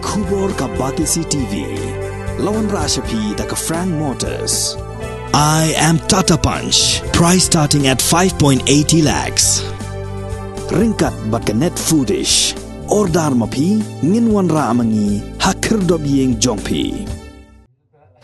Kubor ka Batisi TV. Lawan Rashapi da ka Frank Motors. I am Tata Punch. Price starting at 5.80 lakhs. Ringkat bat ka net foodish. Ordar mapi nginwan ra amangi hakir dobyeng jongpi.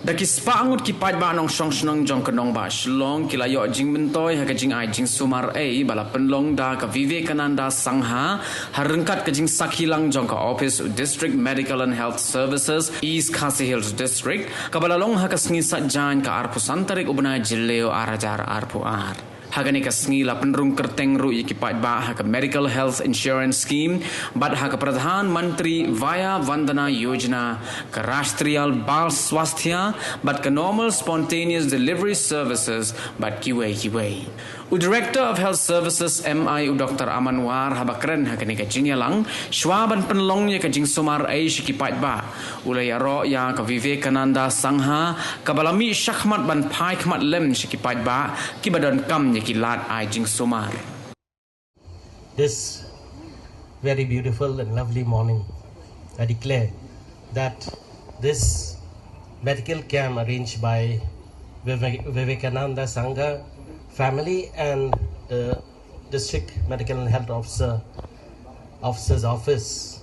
Dakispa angut ki Paidbah nong song jong kenong ba shlong kilayo Jingmyntoi ha ka Jingsumar bala penlong da ka Vivekananda Sangha harengkat ka jing sakhilang jong ka Office District Medical and Health Services East Khasi Hills District kabalalong ha ka sngisat jan ka arpu santarik ubna jilleo arajar arpu ar. Hagani ka sngi la penrung kerteng ru ki Paidbah ha ka Medical Health Insurance Scheme bad ha ka Pradhan Mantri Vaya Vandana Yojana ka Rashtriyal Bal Swasthya bad ka Normal Spontaneous Delivery Services bad kiway. Director of Health Services MI Dr. Amanwar habakren ha kani ka jingyalang shwaban penlong ya ka Jingsumar ki Paidbah ulayaro ya ka Vivekananda Sangha kabalami shakhmat ban pai khmat lem ki Paidbah ki badan kam ki lat Jingsumar. This very beautiful and lovely morning, I declare that this medical camp arranged by Vivekananda Sangha family and District Medical and Health Officer's office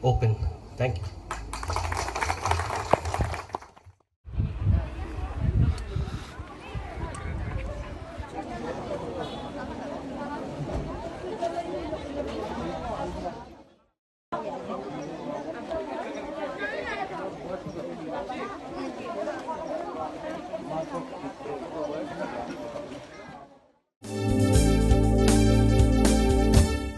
open. Thank you.